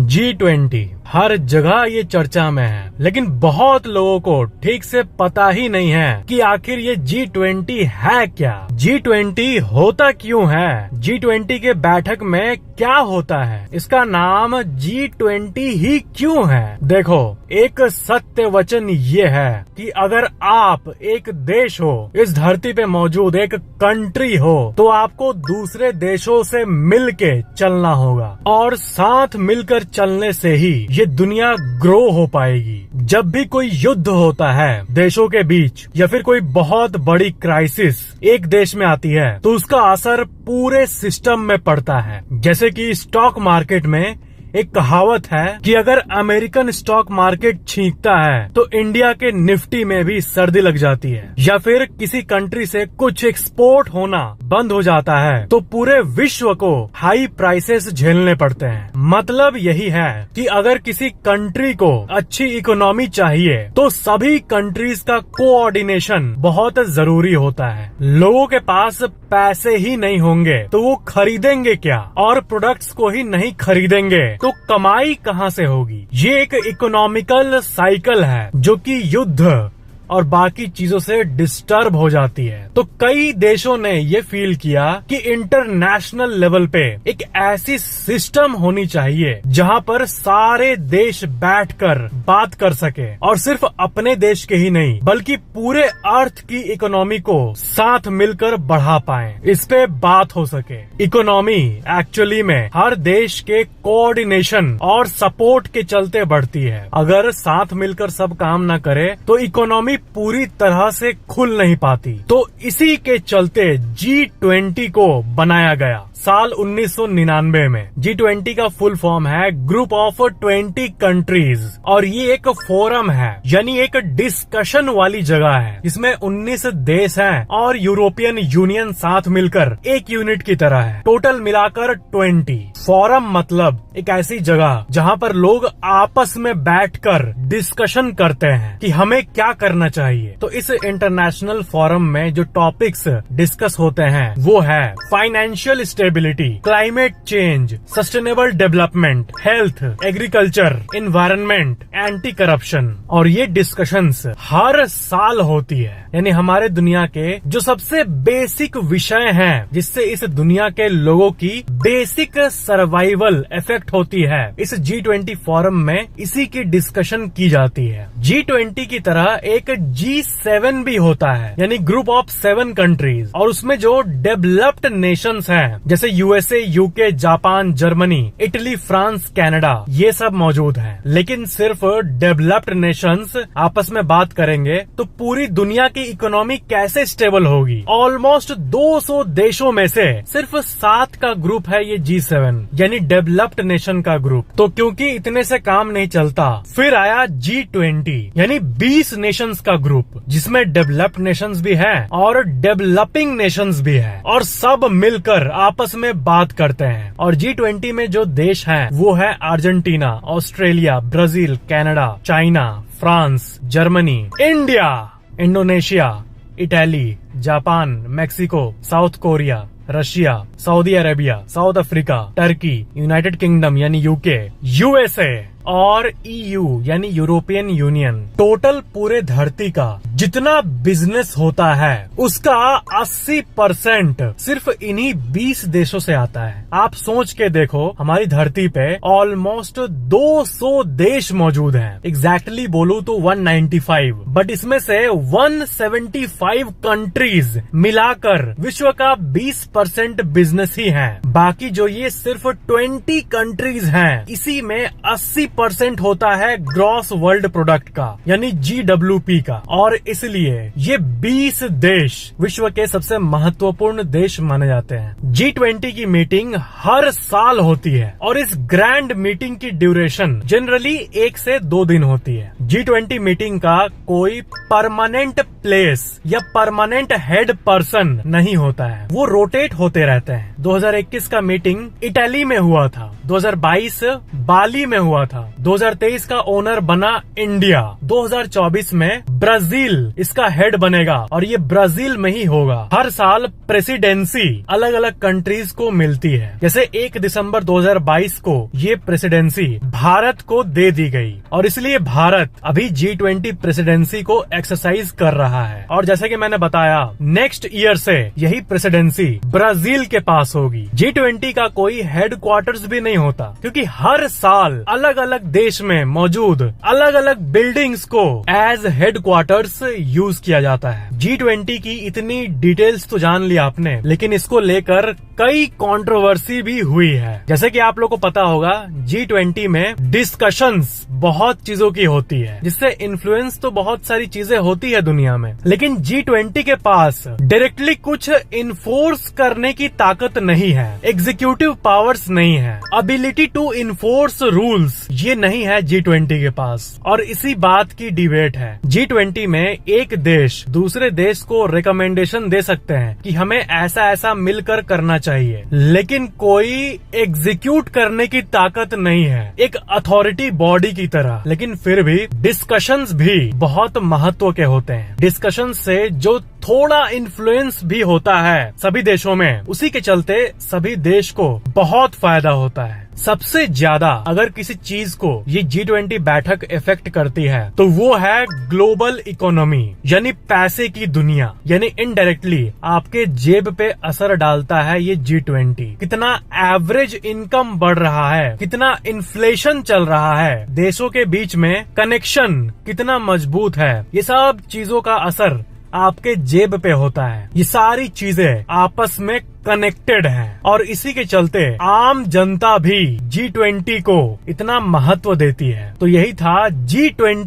G20 हर जगह ये चर्चा में है, लेकिन बहुत लोगों को ठीक से पता ही नहीं है कि आखिर ये G20 है क्या, G20 होता क्यों है, G20 के बैठक में क्या होता है, इसका नाम G20 ही क्यों है। देखो, एक सत्य वचन ये है कि अगर आप एक देश हो, इस धरती पे मौजूद एक कंट्री हो, तो आपको दूसरे देशों से मिलके चलना होगा और साथ मिलकर चलने से ही ये दुनिया ग्रो हो पाएगी। जब भी कोई युद्ध होता है देशों के बीच या फिर कोई बहुत बड़ी क्राइसिस एक देश में आती है, तो उसका असर पूरे सिस्टम में पड़ता है। जैसे कि स्टॉक मार्केट में एक कहावत है कि अगर अमेरिकन स्टॉक मार्केट छींकता है तो इंडिया के निफ्टी में भी सर्दी लग जाती है, या फिर किसी कंट्री से कुछ एक्सपोर्ट होना बंद हो जाता है तो पूरे विश्व को हाई प्राइसेस झेलने पड़ते हैं। मतलब यही है कि अगर किसी कंट्री को अच्छी इकोनॉमी चाहिए तो सभी कंट्रीज का कोऑर्डिनेशन बहुत जरूरी होता है। लोगों के पास पैसे ही नहीं होंगे तो वो खरीदेंगे क्या, और प्रोडक्ट्स को ही नहीं खरीदेंगे तो कमाई कहाँ से होगी। ये एक इकोनॉमिकल साइकिल है जो कि युद्ध और बाकी चीजों से डिस्टर्ब हो जाती है। तो कई देशों ने ये फील किया कि इंटरनेशनल लेवल पे एक ऐसी सिस्टम होनी चाहिए जहां पर सारे देश बैठकर बात कर सके और सिर्फ अपने देश के ही नहीं बल्कि पूरे अर्थ की इकोनॉमी को साथ मिलकर बढ़ा पाए, इस पे बात हो सके। इकोनॉमी एक्चुअली में हर देश के कोऑर्डिनेशन और सपोर्ट के चलते बढ़ती है। अगर साथ मिलकर सब काम न करे तो इकोनॉमी पूरी तरह से खुल नहीं पाती। तो इसी के चलते G20 को बनाया गया साल 1999 में। G20 का फुल फॉर्म है ग्रुप ऑफ 20 कंट्रीज, और ये एक फोरम है, यानी एक डिस्कशन वाली जगह है। इसमें 19 देश हैं और यूरोपियन यूनियन साथ मिलकर एक यूनिट की तरह है। टोटल मिलाकर 20। फोरम मतलब एक ऐसी जगह जहां पर लोग आपस में बैठकर डिस्कशन करते हैं कि हमें क्या करना चाहिए। तो इस इंटरनेशनल फोरम में जो टॉपिक्स डिस्कस होते हैं वो है financial stability, climate change, sustainable development, health, agriculture, environment, anti corruption. और ये डिस्कशंस हर साल होती है, यानी हमारे दुनिया के जो सबसे बेसिक विषय हैं जिससे इस दुनिया के लोगों की बेसिक सर्वाइवल इफेक्ट होती है, इस G20 फोरम में इसी की डिस्कशन की जाती है। G20 की तरह एक G7 भी होता है, यानी ग्रुप ऑफ 7 कंट्रीज, और उसमें जो डेवलप्ड नेशंस हैं जैसे USA, UK, Japan, Germany, Italy, France, Canada, ये सब मौजूद हैं। लेकिन सिर्फ डेवलप्ड नेशंस आपस में बात करेंगे तो पूरी दुनिया की इकोनॉमी कैसे स्टेबल होगी। ऑलमोस्ट 200 देशों में से सिर्फ 7 का ग्रुप है ये G7, यानी डेवलप्ड नेशन का ग्रुप। तो क्योंकि इतने से काम नहीं चलता, फिर आया G20, यानी 20 नेशंस का ग्रुप, जिसमें डेवलप्ड नेशंस भी है और डेवलपिंग नेशंस भी है, और सब मिलकर आपस में बात करते हैं। और G20 में जो देश हैं वो है Argentina, Australia, Brazil, Canada, China, France, Germany, India, Indonesia, Italy, Japan, Mexico, south Korea, Russia, Saudi Arabia, south Africa, Turkey, United kingdom यानी UK, USA और EU यानी यूरोपियन यूनियन। टोटल पूरे धरती का जितना बिजनेस होता है उसका 80% सिर्फ इन्हीं 20 देशों से आता है। आप सोच के देखो, हमारी धरती पे ऑलमोस्ट 200 देश मौजूद हैं। एग्जैक्टली बोलूं तो 195, बट इसमें से 175 कंट्रीज मिलाकर विश्व का 20% बिजनेस ही है। बाकी जो ये सिर्फ 20 कंट्रीज हैं, इसी में 80% होता है ग्रॉस वर्ल्ड प्रोडक्ट का, यानी GWP का। और इसलिए ये 20 देश विश्व के सबसे महत्वपूर्ण देश माने जाते हैं। G20 की मीटिंग हर साल होती है और इस ग्रैंड मीटिंग की ड्यूरेशन जनरली 1 से 2 दिन होती है। G20 मीटिंग का कोई परमानेंट प्लेस या परमानेंट हेड पर्सन नहीं होता है, वो रोटेट होते रहते हैं। 2021 का मीटिंग इटली में हुआ था, 2022 बाली में हुआ था, 2023 का ओनर बना इंडिया, 2024 में ब्राजील इसका हेड बनेगा और ये ब्राजील में ही होगा। हर साल प्रेसिडेंसी अलग अलग कंट्रीज को मिलती है। जैसे 1 दिसंबर 2022 को ये प्रेसिडेंसी भारत को दे दी गई और इसलिए भारत अभी G20 प्रेसिडेंसी को एक्सरसाइज कर रहा है। और जैसे कि मैंने बताया, नेक्स्ट ईयर से यही प्रेसिडेंसी ब्राजील के पास होगी। G20 का कोई हेडक्वार्टर्स भी नहीं होता, क्योंकि हर साल अलग अलग देश में मौजूद अलग अलग बिल्डिंग्स को एज हेडक्वार्टर्स यूज किया जाता है। G20 की इतनी डिटेल्स तो जान लिया आपने, लेकिन इसको लेकर कई कंट्रोवर्सी भी हुई है। जैसे कि आप लोग को पता होगा, G20 में डिस्कशंस बहुत चीजों की होती है, जिससे इन्फ्लुएंस तो बहुत सारी चीजें होती है दुनिया में, लेकिन G20 के पास डायरेक्टली कुछ इन्फोर्स करने की ताकत नहीं है, एग्जीक्यूटिव पावर्स नहीं है, एबिलिटी टू इन्फोर्स रूल्स ये नहीं है G20 के पास। और इसी बात की डिबेट है। G20 में एक देश दूसरे देश को रिकमेंडेशन दे सकते हैं कि हमें ऐसा ऐसा मिलकर करना चाहिए, लेकिन कोई एग्जीक्यूट करने की ताकत नहीं है, एक अथॉरिटी बॉडी की तरह। लेकिन फिर भी डिस्कशंस भी बहुत महत्व के होते हैं। डिस्कशंस से जो थोड़ा इन्फ्लुएंस भी होता है सभी देशों में, उसी के चलते सभी देश को बहुत फायदा होता है। सबसे ज्यादा अगर किसी चीज को ये G20 बैठक इफेक्ट करती है तो वो है ग्लोबल इकोनॉमी, यानी पैसे की दुनिया। यानी इनडायरेक्टली आपके जेब पे असर डालता है ये G20। कितना एवरेज इनकम बढ़ रहा है, कितना इन्फ्लेशन चल रहा है, देशों के बीच में कनेक्शन कितना मजबूत है, ये सब चीजों का असर आपके जेब पे होता है। ये सारी चीजें आपस में कनेक्टेड हैं और इसी के चलते आम जनता भी G20 को इतना महत्व देती है। तो यही था G20